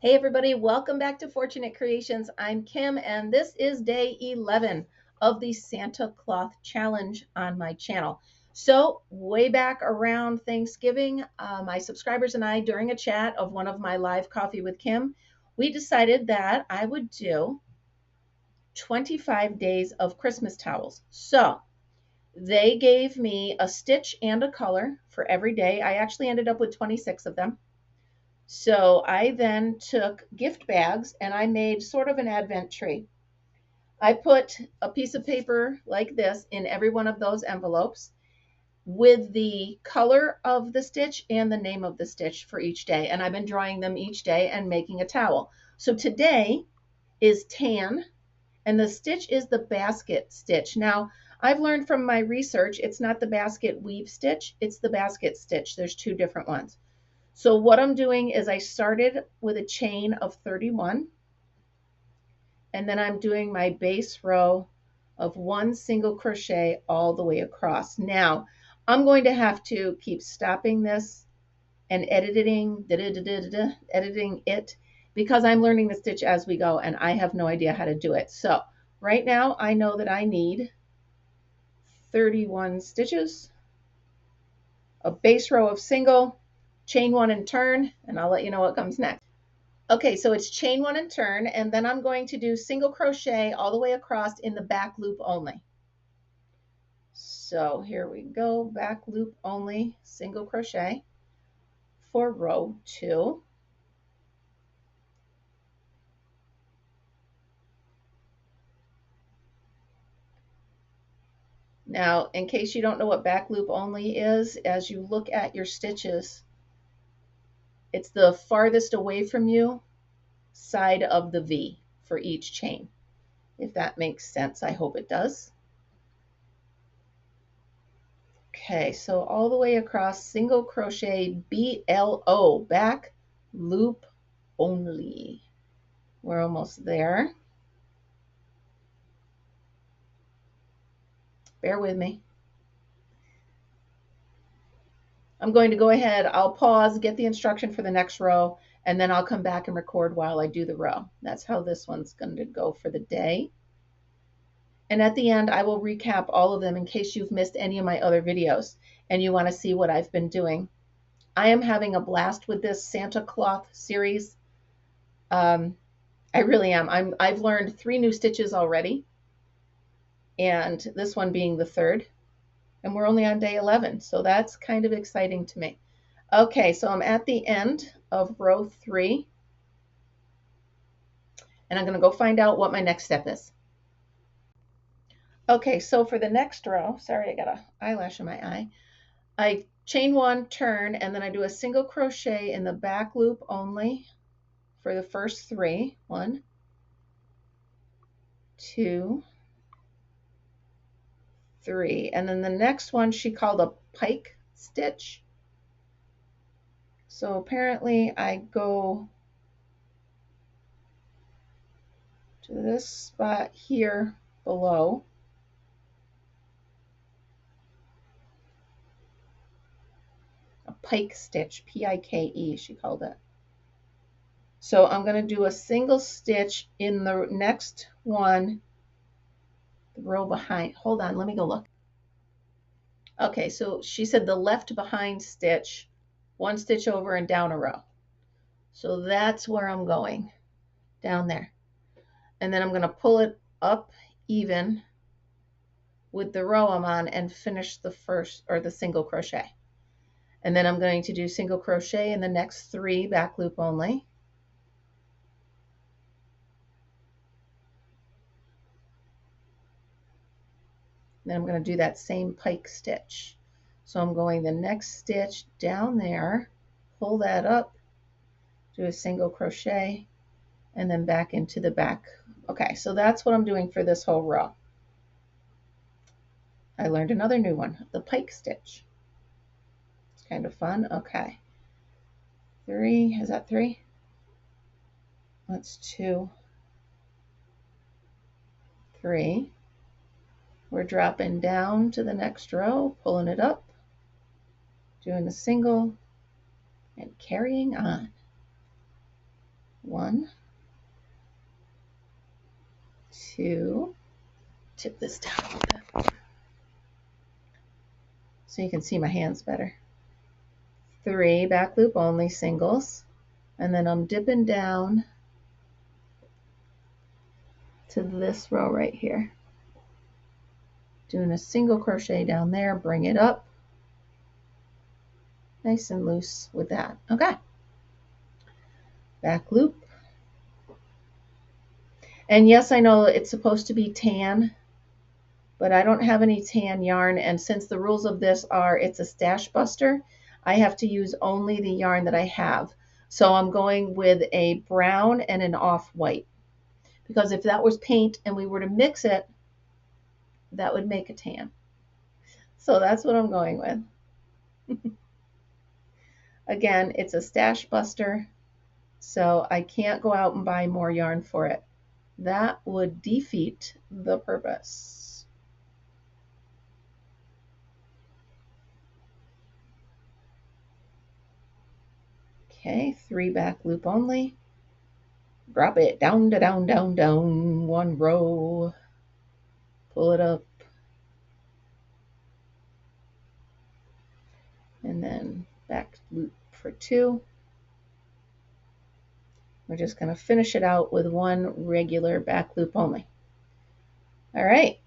Hey everybody, welcome back to Fortunate Creations. I'm Kim and this is day 11 of the Santa Cloth Challenge on my channel. So way back around Thanksgiving, my subscribers and I, during a chat of one of my live Coffee with Kim, we decided that I would do 25 days of Christmas towels. So they gave me a stitch and a color for every day. I actually ended up with 26 of them. So I then took gift bags and I made sort of an advent tree. I put a piece of paper like this in every one of those envelopes with the color of the stitch and the name of the stitch for each day. And I've been drawing them each day and making a towel. So today is tan and the stitch is the basket stitch. Now, I've learned from my research, it's not the basket weave stitch, it's the basket stitch. There's two different ones. So what I'm doing is I started with a chain of 31 and then I'm doing my base row of one single crochet all the way across. Now I'm going to have to keep stopping this and editing it because I'm learning the stitch as we go and I have no idea how to do it. So right now I know that I need 31 stitches, a base row of single, chain one and turn, and I'll let you know what comes next. Okay, so it's chain one and turn, and then I'm going to do single crochet all the way across in the back loop only. So here we go, back loop only, single crochet for row 2. Now, in case you don't know what back loop only is, as you look at your stitches, it's the farthest away from you side of the V for each chain. If that makes sense, I hope it does. Okay, so all the way across, single crochet BLO, back loop only. We're almost there. Bear with me. I'm going to go ahead, I'll pause, get the instruction for the next row, and then I'll come back and record while I do the row. That's how this one's going to go for the day. And at the end, I will recap all of them in case you've missed any of my other videos and you want to see what I've been doing. I am having a blast with this Santa Cloth series. I really am. I've learned 3 new stitches already, and this one being the 3rd, and we're only on day 11, so that's kind of exciting to me. Okay, so I'm at the end of row 3, and I'm going to go find out what my next step is. Okay, so for the next row, sorry, I got an eyelash in my eye. I chain 1, turn, and then I do a single crochet in the back loop only for the first 3. 1, 2, 3, and then the next one she called a pike stitch. So apparently I go to this spot here below, a pike stitch, P-I-K-E she called it. So I'm going to do a single stitch in the next one, the row behind. Hold on, let me go look. Okay, so she said the left behind stitch, 1 stitch over and down a row. So that's where I'm going, down there. And then I'm going to pull it up even with the row I'm on and finish the first, or the single crochet. And then I'm going to do single crochet in the next 3 back loop only. Then I'm going to do that same pike stitch. So I'm going the next stitch down there, pull that up, do a single crochet, and then back into the back. Okay, so that's what I'm doing for this whole row. I learned another new one, the pike stitch. It's kind of fun. Okay. 3, is that 3? That's 2, 3. We're dropping down to the next row, pulling it up, doing a single, and carrying on. 1, 2, tip this down a little bit so you can see my hands better. 3 back loop only singles, and then I'm dipping down to this row right here, doing a single crochet down there, bring it up nice and loose with that. Okay, back loop, and yes, I know it's supposed to be tan, but I don't have any tan yarn, and since the rules of this are it's a stash buster, I have to use only the yarn that I have. So I'm going with a brown and an off-white, because if that was paint and we were to mix it, that would make a tan. So that's what I'm going with. Again, it's a stash buster, so I can't go out and buy more yarn for it. That would defeat the purpose. Okay, 3 back loop only. Drop it down, down, down, down, 1 row. Pull it up. And then back loop for 2. We're just going to finish it out with 1 regular back loop only. All right.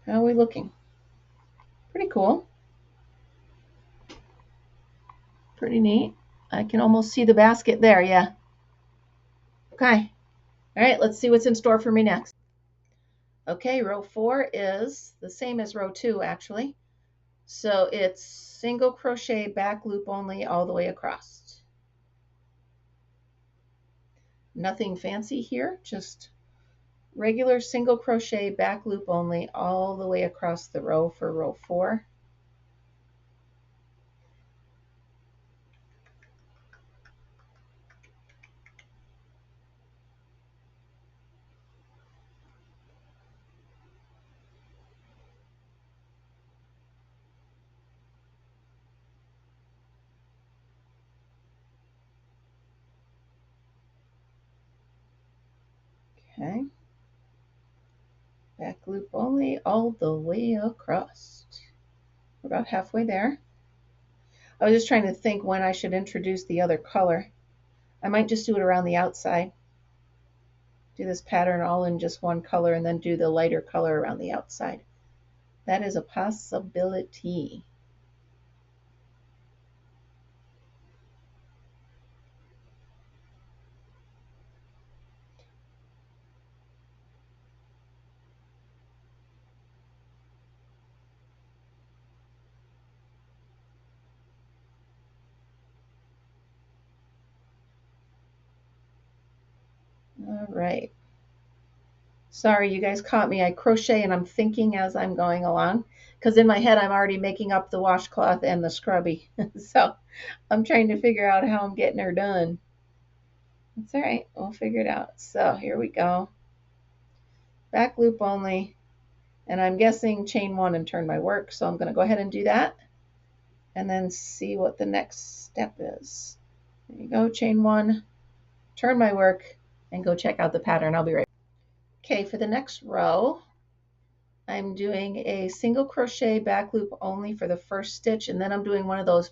How are we looking? Pretty cool. Pretty neat. I can almost see the basket there, yeah. Okay. All right, let's see what's in store for me next. Okay, row 4 is the same as row 2, actually. So it's single crochet back loop only all the way across. Nothing fancy here, just regular single crochet back loop only all the way across the row for row 4. Okay, back loop only all the way across. We're about halfway there. I was just trying to think when I should introduce the other color. I might just do it around the outside. Do this pattern all in just one color and then do the lighter color around the outside. That is a possibility. All right. Sorry, you guys caught me. I crochet and I'm thinking as I'm going along, because in my head I'm already making up the washcloth and the scrubby. So I'm trying to figure out how I'm getting her done. That's all right. We'll figure it out. So here we go. Back loop only. And I'm guessing chain 1 and turn my work. So I'm going to go ahead and do that and then see what the next step is. There you go. Chain 1, turn my work, and go check out the pattern. I'll be right back. Okay, for the next row, I'm doing a single crochet back loop only for the first stitch, and then I'm doing one of those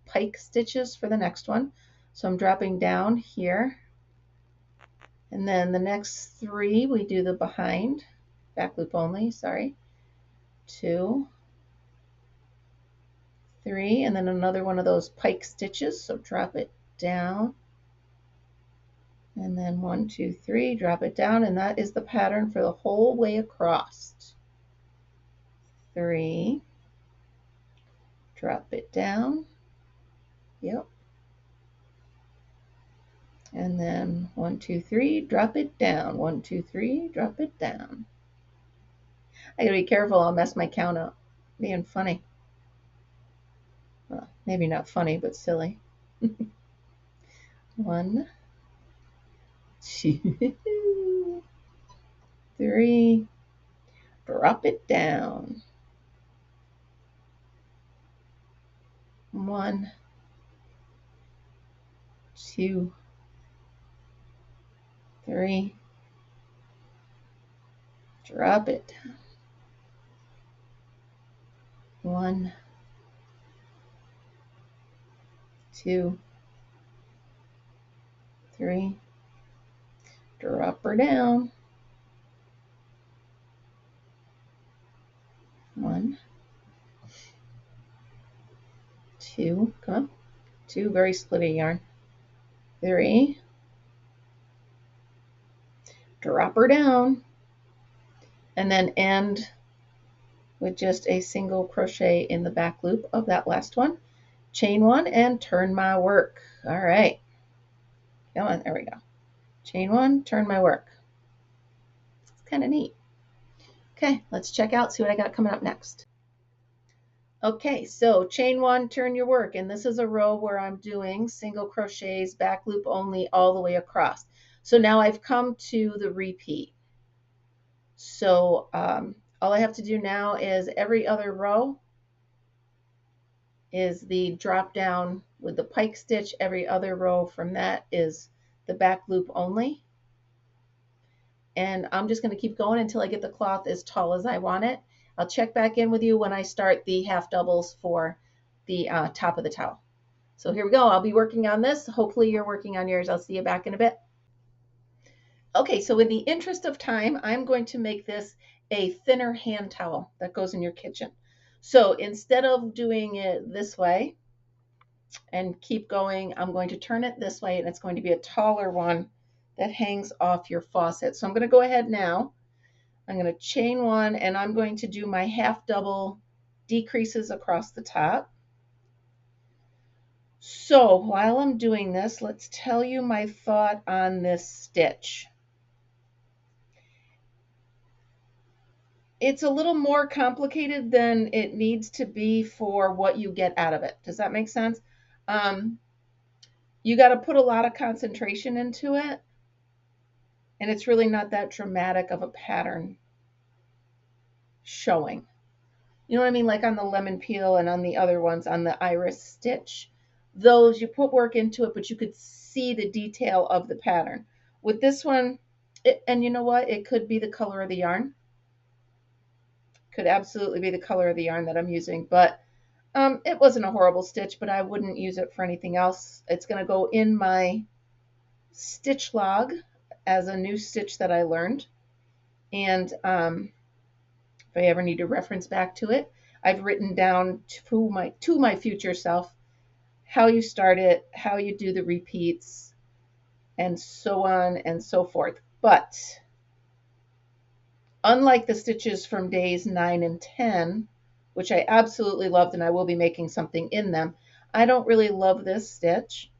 pike stitches for the next one. So I'm dropping down here, and then the next 3 we do the behind, back loop only, sorry, 2, 3, and then another one of those pike stitches, so drop it down, and then 1, 2, 3, drop it down, and that is the pattern for the whole way across. 3, drop it down, yep, and then 1, 2, 3, drop it down, 1, 2, 3, drop it down. I gotta be careful, I'll mess my count up. Being funny. Well, maybe not funny, but silly. 1, 2, 3, drop it down. 1, 2, 3, drop it down. 1, 2, 3, drop her down. 1, 2, come on, 2, very splitty yarn. 3, drop her down, and then end with just a single crochet in the back loop of that last one. Chain 1 and turn my work. All right, come on, there we go. Chain 1, turn my work. It's kind of neat. Okay, let's check out, see what I got coming up next. Okay, so chain 1, turn your work, and this is a row where I'm doing single crochets, back loop only, all the way across. So now I've come to the repeat. So all I have to do now is every other row is the drop down with the pike stitch. Every other row from that is the back loop only. And I'm just going to keep going until I get the cloth as tall as I want it. I'll check back in with you when I start the half doubles for the top of the towel. So here we go. I'll be working on this. Hopefully you're working on yours. I'll see you back in a bit. Okay, so in the interest of time, I'm going to make this a thinner hand towel that goes in your kitchen. So instead of doing it this way and keep going, I'm going to turn it this way, and it's going to be a taller one that hangs off your faucet. So I'm going to go ahead now. I'm going to chain 1, and I'm going to do my half double decreases across the top. So while I'm doing this, let's tell you my thought on this stitch. It's a little more complicated than it needs to be for what you get out of it. Does that make sense? You got to put a lot of concentration into it, and it's really not that dramatic of a pattern showing. You know what I mean? Like on the lemon peel and on the other ones, on the iris stitch, those you put work into it, but you could see the detail of the pattern. With this one, and you know what? It could be the color of the yarn. Could absolutely be the color of the yarn that I'm using, but it wasn't a horrible stitch, but I wouldn't use it for anything else. It's going to go in my stitch log as a new stitch that I learned. And if I ever need to reference back to it, I've written down to my future self how you start it, how you do the repeats, and so on and so forth. But unlike the stitches from days 9 and 10, which I absolutely loved, and I will be making something in them, I don't really love this stitch.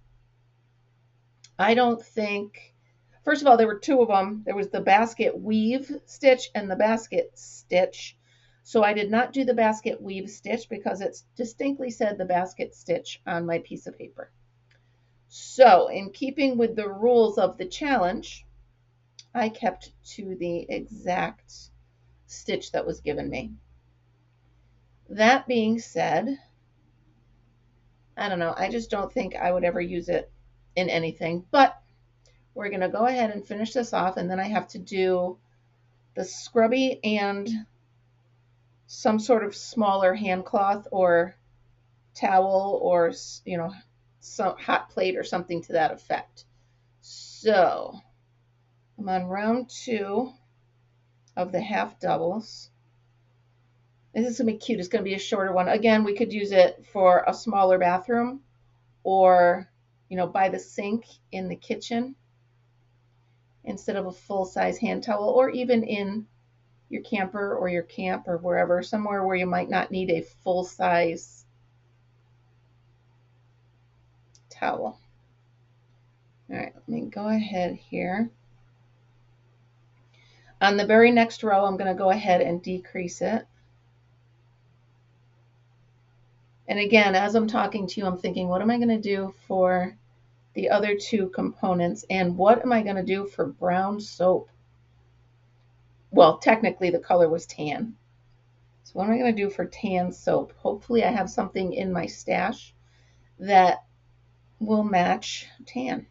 I don't think, first of all, there were 2 of them. There was the basket weave stitch and the basket stitch. So I did not do the basket weave stitch because it distinctly said the basket stitch on my piece of paper. So in keeping with the rules of the challenge, I kept to the exact stitch that was given me. That being said, I don't know, I just don't think I would ever use it in anything, but we're going to go ahead and finish this off, and then I have to do the scrubby and some sort of smaller hand cloth or towel or, you know, some hot plate or something to that effect. So I'm on round 2 of the half doubles. This is going to be cute. It's going to be a shorter one. Again, we could use it for a smaller bathroom or, you know, by the sink in the kitchen instead of a full-size hand towel, or even in your camper or your camp or wherever, somewhere where you might not need a full-size towel. All right, let me go ahead here. On the very next row, I'm going to go ahead and decrease it. And again, as I'm talking to you, I'm thinking, what am I going to do for the other 2 components? And what am I going to do for brown soap? Well, technically the color was tan. So what am I going to do for tan soap? Hopefully I have something in my stash that will match tan.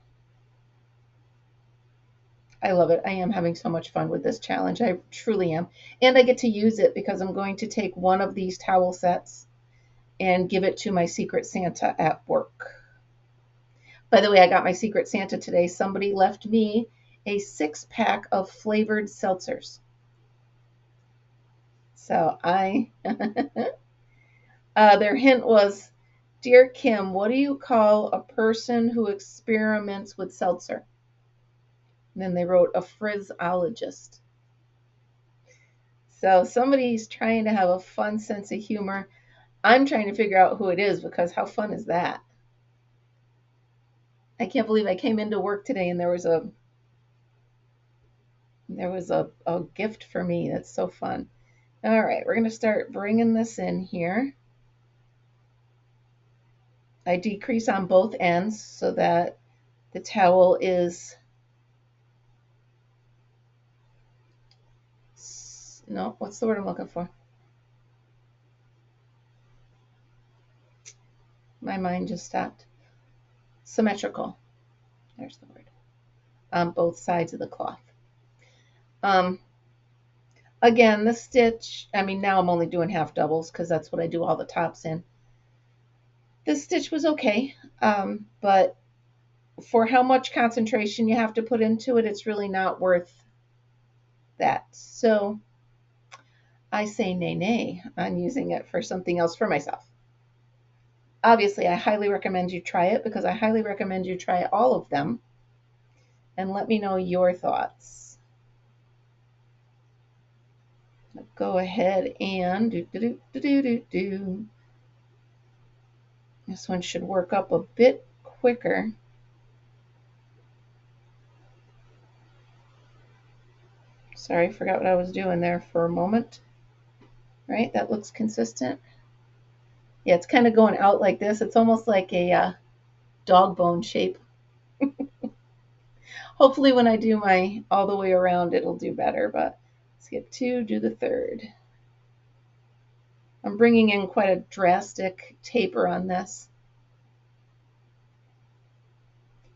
I love it. I am having so much fun with this challenge. I truly am. And I get to use it because I'm going to take one of these towel sets and give it to my Secret Santa at work. By the way, I got my Secret Santa today. Somebody left me a 6-pack of flavored seltzers. So their hint was, "Dear Kim, what do you call a person who experiments with seltzer?" And then they wrote, "A frizzologist." So somebody's trying to have a fun sense of humor. I'm trying to figure out who it is because how fun is that? I can't believe I came into work today and there was a gift for me. That's so fun. All right, we're going to start bringing this in here. I decrease on both ends so that the towel is, no, what's the word I'm looking for? My mind just stopped. Symmetrical. There's the word. On both sides of the cloth. Again, the stitch, I mean, now I'm only doing half doubles because that's what I do all the tops in. This stitch was okay, but for how much concentration you have to put into it, it's really not worth that. So I say nay on using it for something else for myself. Obviously, I highly recommend you try it because I highly recommend you try all of them and let me know your thoughts. Go ahead and do. This one should work up a bit quicker. Sorry, forgot what I was doing there for a moment. Right, that looks consistent. Yeah, it's kind of going out like this. It's almost like a dog bone shape. Hopefully when I do my all the way around, it'll do better, but skip 2, do the third. I'm bringing in quite a drastic taper on this.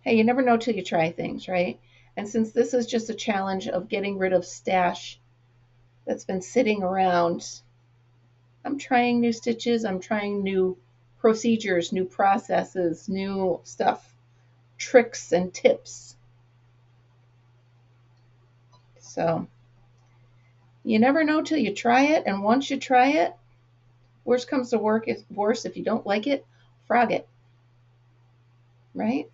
Hey, you never know till you try things, right? And since this is just a challenge of getting rid of stash that's been sitting around, I'm trying new stitches, I'm trying new procedures, new processes, new stuff, tricks and tips. So you never know till you try it, and once you try it, worst comes to worse, if you don't like it, frog it, right?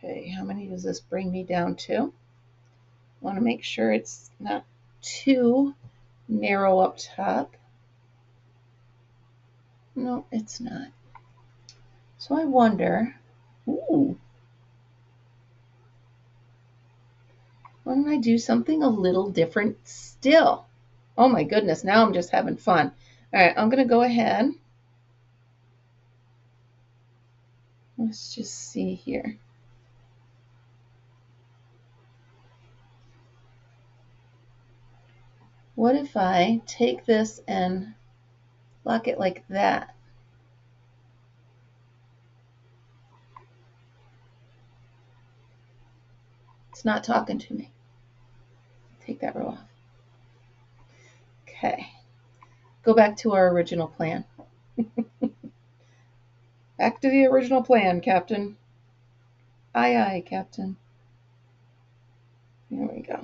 Okay, how many does this bring me down to? Want to make sure it's not too narrow up top. No, it's not. So I wonder, ooh, why don't I do something a little different still? Oh my goodness, now I'm just having fun. All right, I'm going to go ahead. Let's just see here. What if I take this and lock it like that? It's not talking to me. Take that row off. Okay. Go back to our original plan. Back to the original plan, Captain. Aye, aye, Captain. There we go.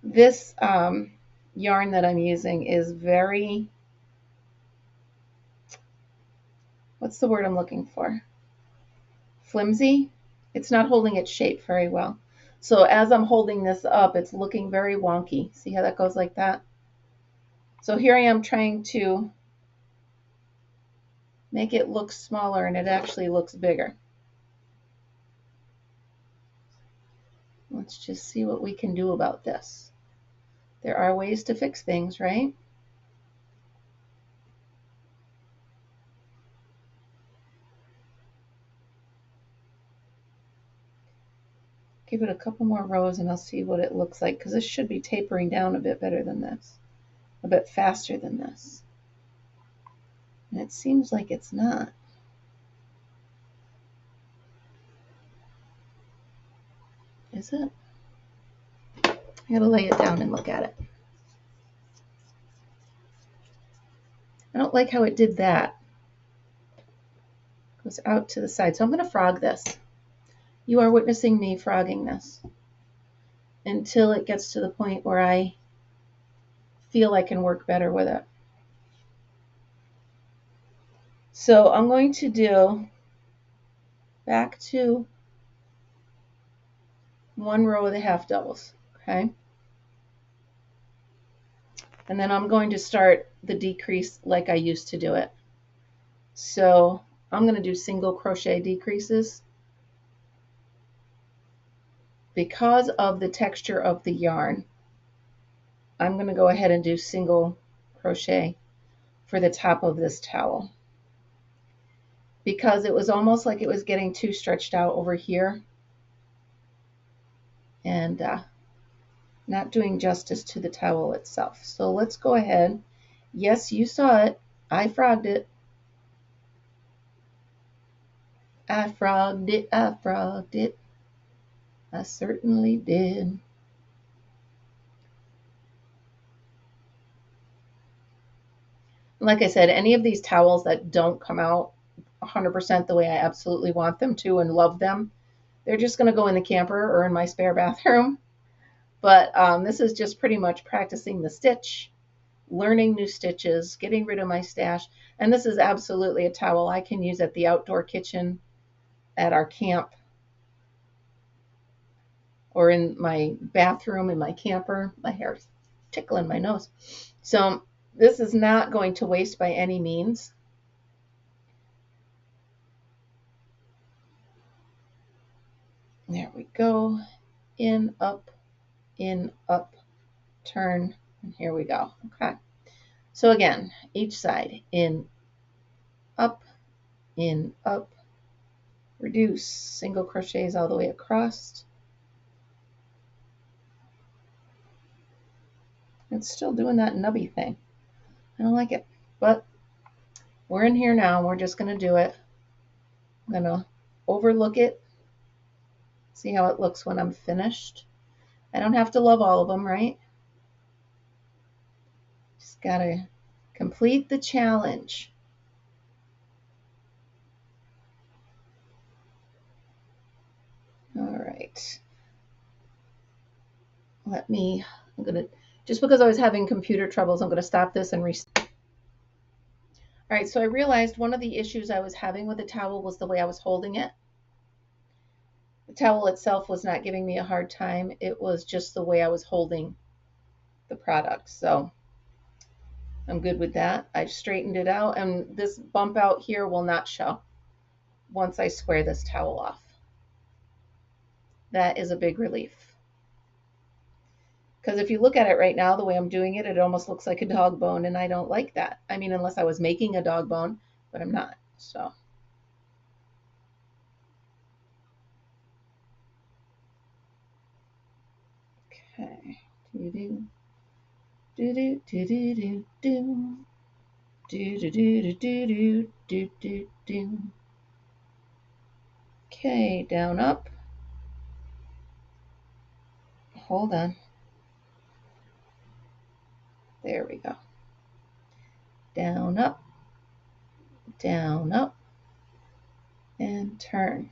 This yarn that I'm using is very, what's the word I'm looking for? Flimsy. It's not holding its shape very well. So as I'm holding this up, it's looking very wonky. See how that goes like that? So here I am trying to make it look smaller, and it actually looks bigger. Let's just see what we can do about this. There are ways to fix things, right? Give it a couple more rows and I'll see what it looks like, because this should be tapering down a bit better than this, a bit faster than this. And it seems like it's not. Is it? I gotta lay it down and look at it. I don't like how it did that. It goes out to the side. So I'm gonna frog this. You are witnessing me frogging this until it gets to the point where I feel I can work better with it. So I'm going to do back to one row of the half doubles, okay? And then I'm going to start the decrease like I used to do it. So I'm going to do single crochet decreases. Because of the texture of the yarn, I'm going to go ahead and do single crochet for the top of this towel, because it was almost like it was getting too stretched out over here and not doing justice to the towel itself. So let's go ahead. Yes, you saw it. I frogged it. I frogged it. I frogged it. I certainly did. Like I said, any of these towels that don't come out 100% the way I absolutely want them to and love them, they're just going to go in the camper or in my spare bathroom. But this is just pretty much practicing the stitch, learning new stitches, getting rid of my stash. And this is absolutely a towel I can use at the outdoor kitchen, at our camp, or in my bathroom in my camper. My hair's tickling my nose. So this is not going to waste by any means. There we go. In, up, turn, and here we go. Okay. So again, each side, in, up, reduce, single crochets all the way across. It's still doing that nubby thing. I don't like it, but we're in here now. We're just going to do it. I'm going to overlook it, see how it looks when I'm finished. I don't have to love all of them, right? Just got to complete the challenge. All right. I'm going to, just because I was having computer troubles, I'm going to stop this and restart. All right, so I realized one of the issues I was having with the towel was the way I was holding it. The towel itself was not giving me a hard time. It was just the way I was holding the product. So I'm good with that. I've straightened it out, and this bump out here will not show once I square this towel off. That is a big relief. Because if you look at it right now, the way I'm doing it, it almost looks like a dog bone, and I don't like that. I mean, unless I was making a dog bone, but I'm not. So okay. Do-do. Do-do, do-do, do-do. Do-do-do-do-do-do-do-do. Okay, down, up. Hold on. There we go. Down, up, and turn.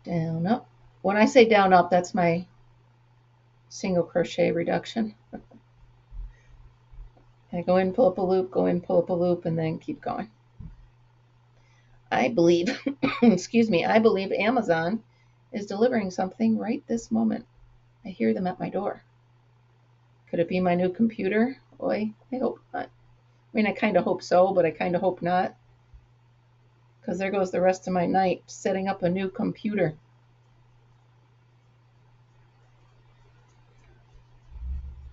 Down, up. When I say down, up, that's my single crochet reduction. I go in, pull up a loop, go in, pull up a loop, and then keep going. I believe, excuse me, I believe Amazon is delivering something right this moment. I hear them at my door. Could it be my new computer? Boy, I hope not. I mean, I kind of hope so, but I kind of hope not. Because there goes the rest of my night setting up a new computer.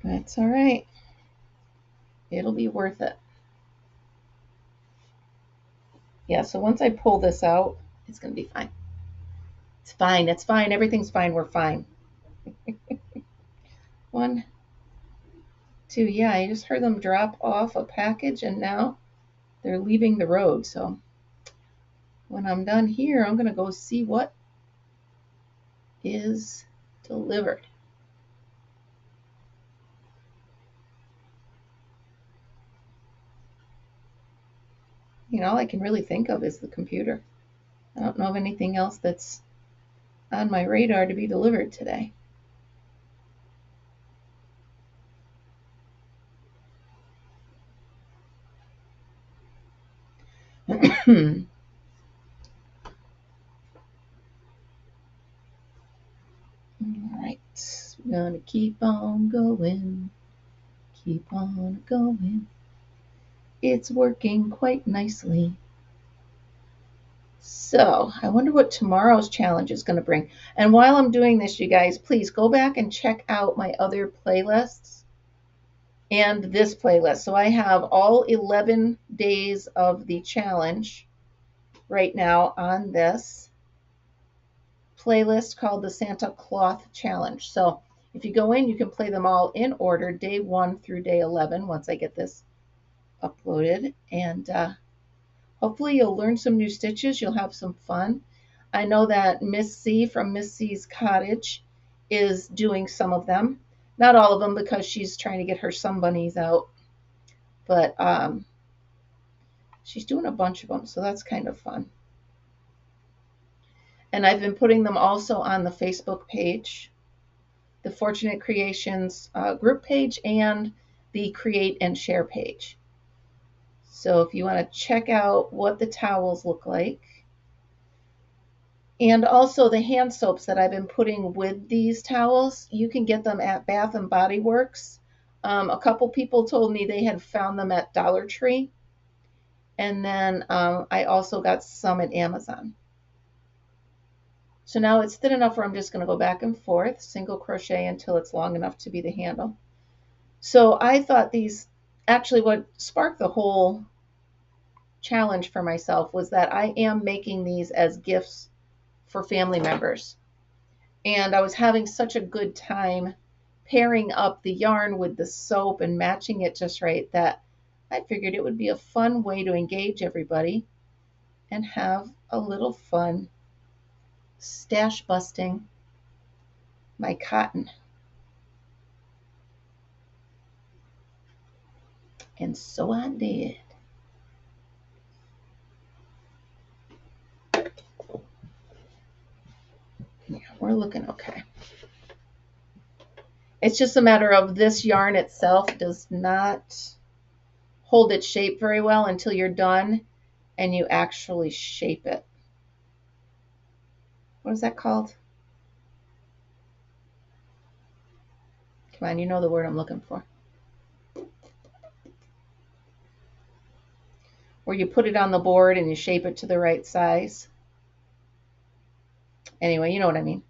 That's all right. It'll be worth it. Yeah, so once I pull this out, it's going to be fine. It's fine. It's fine. Everything's fine. We're fine. 1, 2. Yeah, I just heard them drop off a package and now they're leaving the road. So when I'm done here, I'm going to go see what is delivered. All I can really think of is the computer. I don't know of anything else that's on my radar to be delivered today. All right, we're gonna keep on going, keep on going. It's working quite nicely. So I wonder what tomorrow's challenge is going to bring. And while I'm doing this, you guys, please go back and check out my other playlists and this playlist. So I have all 11 days of the challenge right now on this playlist called the Santa Cloth Challenge. So if you go in, you can play them all in order, day 1 through day 11, once I get this uploaded. And hopefully you'll learn some new stitches. You'll have some fun. I know that Miss C from Miss C's Cottage is doing some of them. Not all of them because she's trying to get her sun bunnies out. But she's doing a bunch of them, so that's kind of fun. And I've been putting them also on the Facebook page, the Fortunate Creations group page, and the Create and Share page. So if you want to check out what the towels look like, and also the hand soaps that I've been putting with these towels, you can get them at Bath and Body Works. A couple people told me they had found them at Dollar Tree. And then I also got some at Amazon. So now it's thin enough where I'm just going to go back and forth, single crochet until it's long enough to be the handle. So I thought these, actually what sparked the whole challenge for myself was that I am making these as gifts for family members. And I was having such a good time pairing up the yarn with the soap and matching it just right that I figured it would be a fun way to engage everybody and have a little fun stash busting my cotton. And so I did. Yeah, we're looking okay. It's just a matter of this yarn itself does not hold its shape very well until you're done and you actually shape it. What is that called? Come on, you know the word I'm looking for. Where you put it on the board and you shape it to the right size. Anyway, you know what I mean.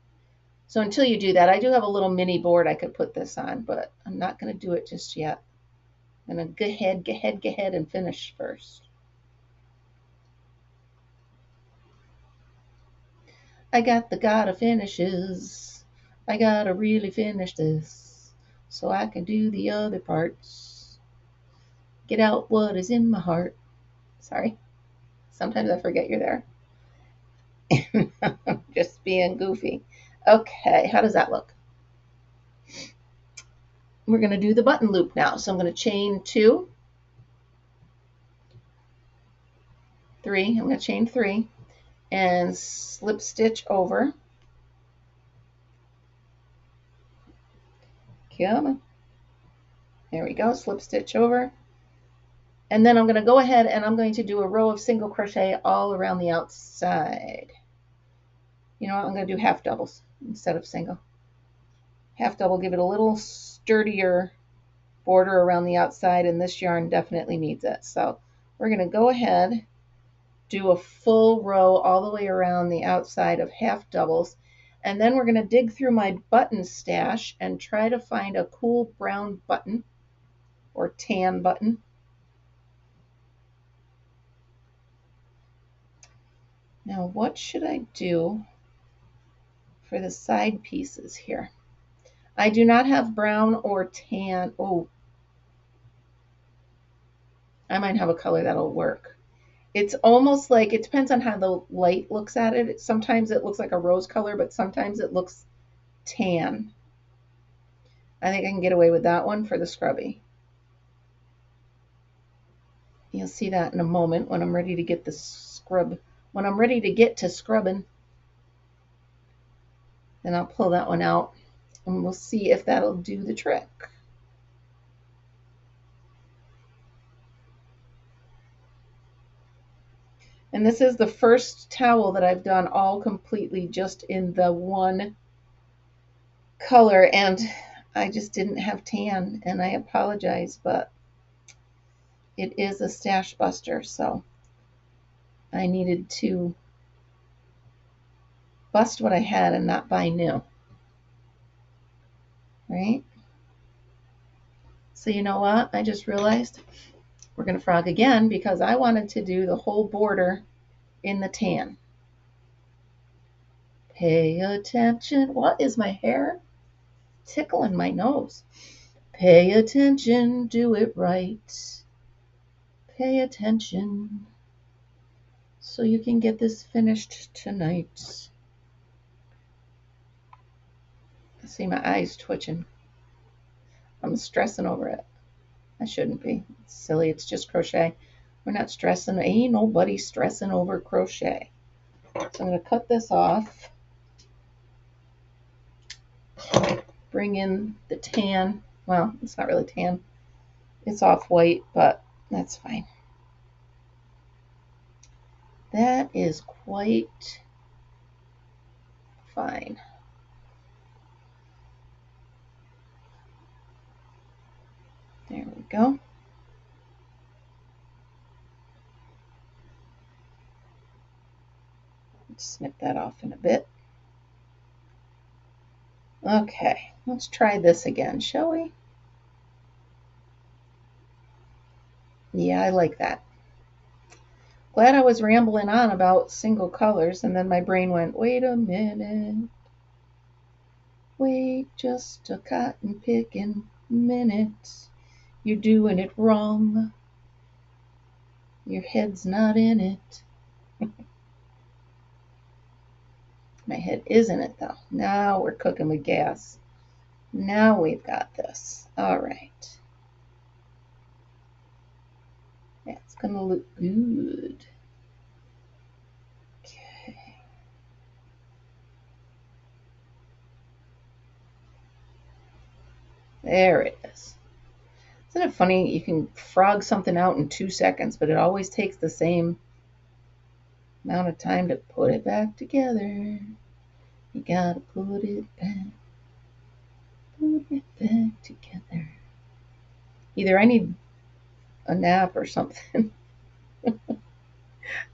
So until you do that, I do have a little mini board I could put this on, but I'm not going to do it just yet. I'm going to go ahead and finish first. I got the gotta finishes. I gotta really finish this so I can do the other parts. Get out what is in my heart. Sorry. Sometimes I forget you're there. Just being goofy. Okay, how does that look? We're going to do the button loop now. So I'm going to chain 2, 3. I'm going to chain 3 and slip stitch over. Come on. There we go. Slip stitch over. And then I'm going to go ahead and I'm going to do a row of single crochet all around the outside. You know what? I'm going to do half doubles instead of single. Half double, give it a little sturdier border around the outside, and this yarn definitely needs it. So we're going to go ahead, do a full row all the way around the outside of half doubles. And then we're going to dig through my button stash and try to find a cool brown button or tan button. Now, what should I do for the side pieces here? I do not have brown or tan. Oh, I might have a color that'll work. It's almost like, it depends on how the light looks at it. Sometimes it looks like a rose color, but sometimes it looks tan. I think I can get away with that one for the scrubby. You'll see that in a moment when I'm ready to get the scrub. When I'm ready to get to scrubbing, then I'll pull that one out and we'll see if that'll do the trick. And this is the first towel that I've done all completely just in the one color, and I just didn't have tan, and I apologize, but it is a stash buster, so I needed to bust what I had and not buy new. Right? So you know what? I just realized we're going to frog again because I wanted to do the whole border in the tan. Pay attention. What is my hair tickling my nose? Pay attention, do it right. Pay attention so you can get this finished tonight. I see my eyes twitching. I'm stressing over it. I shouldn't be. It's silly. It's just crochet. We're not stressing. Ain't nobody stressing over crochet. So I'm going to cut this off. Bring in the tan. Well, it's not really tan. It's off-white, but that's fine. That is quite fine. There we go. Snip that off in a bit. Okay, let's try this again, shall we? Yeah, I like that. Glad I was rambling on about single colors, and then my brain went, wait a minute. Wait just a cotton picking minute. You're doing it wrong. Your head's not in it. My head is in it, though. Now we're cooking with gas. Now we've got this. All right. That's going to look good. Okay. There it is. Isn't it funny? You can frog something out in 2 seconds, but it always takes the same amount of time to put it back together. You gotta put it back together. Either I need a nap or something.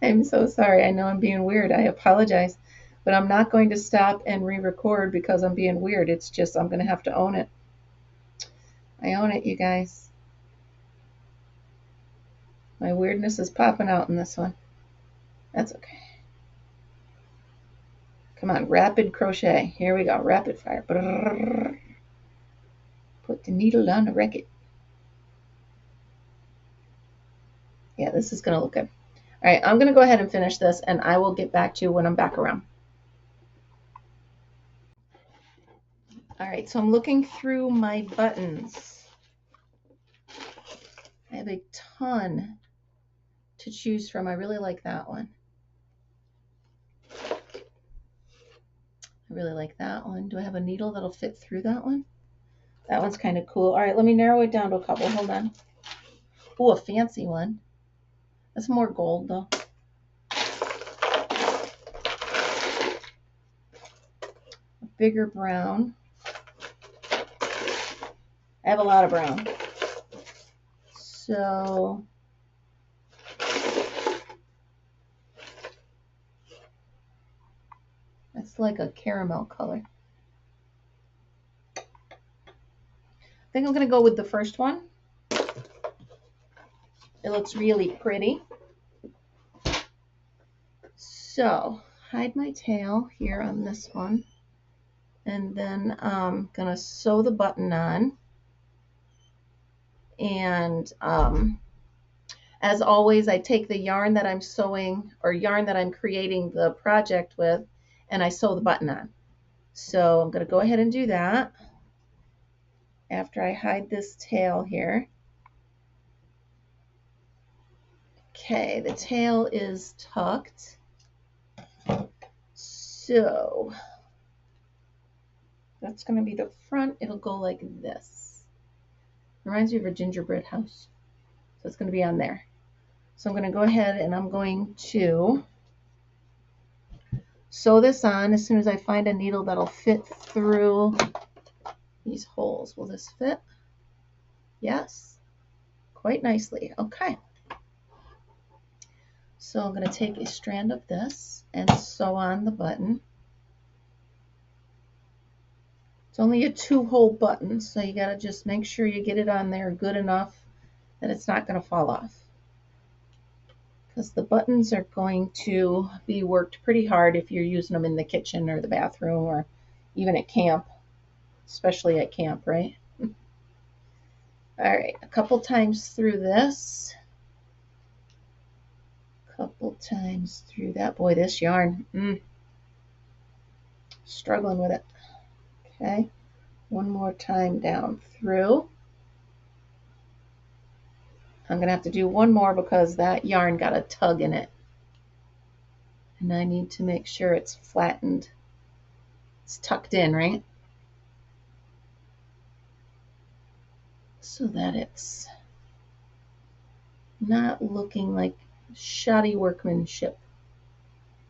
I'm so sorry. I know I'm being weird. I apologize. But I'm not going to stop and re-record because I'm being weird. It's just I'm going to have to own it. I own it, you guys. My weirdness is popping out in this one. That's okay. Come on, rapid crochet. Here we go, rapid fire. Brrr. Put the needle on the record. Yeah, this is going to look good. All right, I'm going to go ahead and finish this, and I will get back to you when I'm back around. All right, so I'm looking through my buttons. I have a ton to choose from. I really like that one. I really like that one. Do I have a needle that'll fit through that one? That one's kind of cool. All right, let me narrow it down to a couple. Hold on. Oh, a fancy one. That's more gold, though. A bigger brown. I have a lot of brown. So let's like a caramel color. I think I'm going to go with the first one. It looks really pretty. So hide my tail here on this one. And then I'm going to sew the button on. And as always, I take the yarn that I'm sewing or yarn that I'm creating the project with, and I sew the button on. So I'm going to go ahead and do that after I hide this tail here. Okay, the tail is tucked. So that's going to be the front. It'll go like this. Reminds me of a gingerbread house. So it's going to be on there. So I'm going to go ahead and I'm going to sew this on as soon as I find a needle that'll fit through these holes. Will this fit? Yes, quite nicely. Okay. So I'm going to take a strand of this and sew on the button. It's only a 2-hole button, so you got to just make sure you get it on there good enough that it's not going to fall off. Because the buttons are going to be worked pretty hard if you're using them in the kitchen or the bathroom or even at camp, especially at camp, right? All right, a couple times through this. Couple times through that. Boy, this yarn, struggling with it. Okay, one more time down through. I'm going to have to do one more because that yarn got a tug in it. And I need to make sure it's flattened. It's tucked in, right? So that it's not looking like shoddy workmanship.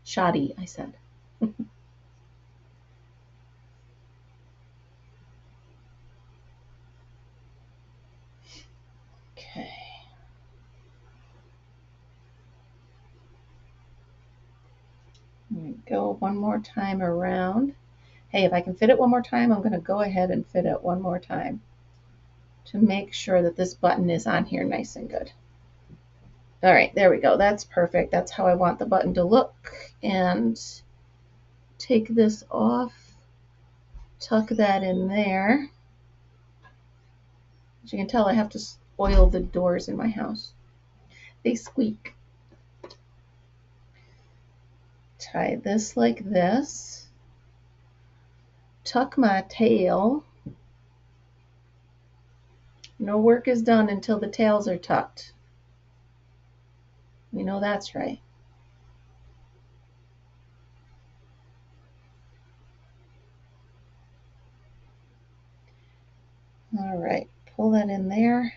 Shoddy, I said. Okay. There we go, one more time around. Hey, if I can fit it one more time, I'm going to go ahead and fit it one more time to make sure that this button is on here nice and good. All right, there we go. That's perfect. That's how I want the button to look. And take this off, tuck that in there. As you can tell, I have to oil the doors in my house. They squeak. Tie this like this. Tuck my tail. No work is done until the tails are tucked. We know that's right. All right, pull that in there.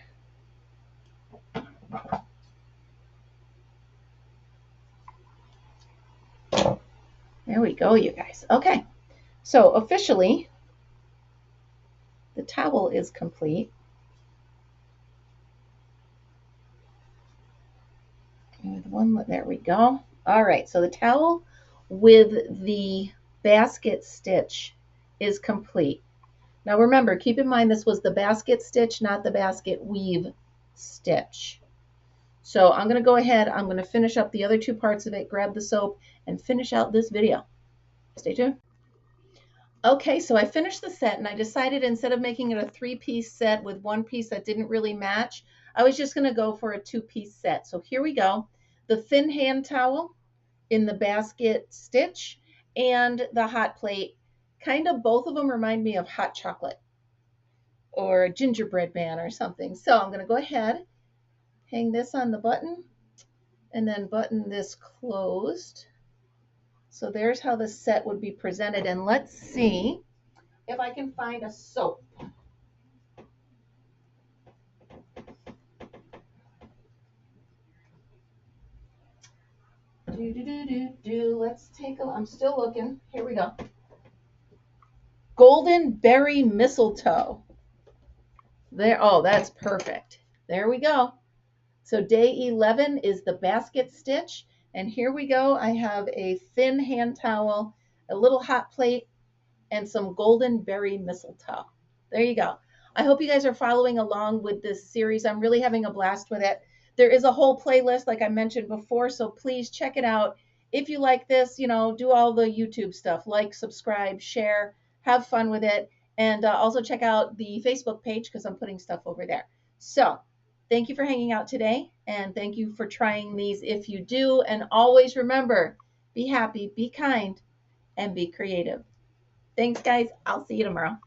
There we go, you guys. Okay, so officially, the towel is complete. With one, there we go. All right, so the towel with the basket stitch is complete. Now remember, keep in mind this was the basket stitch, not the basket weave stitch. So I'm going to go ahead, I'm going to finish up the other 2 parts of it, grab the soap, and finish out this video. Stay tuned. Okay, so I finished the set and I decided instead of making it a 3-piece set with 1 piece that didn't really match, I was just going to go for a 2-piece set. So here we go. The thin hand towel in the basket stitch and the hot plate. Kind of both of them remind me of hot chocolate or a gingerbread man or something. So I'm going to go ahead, hang this on the button, and then button this closed. So there's how the set would be presented. And let's see if I can find a soap. Let's take a, I'm still looking. Here we go. Golden berry mistletoe. There, oh, that's perfect. There we go. So day 11 is the basket stitch. And here we go. I have a thin hand towel a little hot plate, and some golden berry mistletoe. There you go. I hope you guys are following along with this series. I'm really having a blast with it. There is a whole playlist, like I mentioned before, so please check it out. If you like this, do all the YouTube stuff, like, subscribe, share, have fun with it, and also check out the Facebook page because I'm putting stuff over there. So thank you for hanging out today, and thank you for trying these if you do. And always remember, be happy, be kind, and be creative. Thanks, guys. I'll see you tomorrow.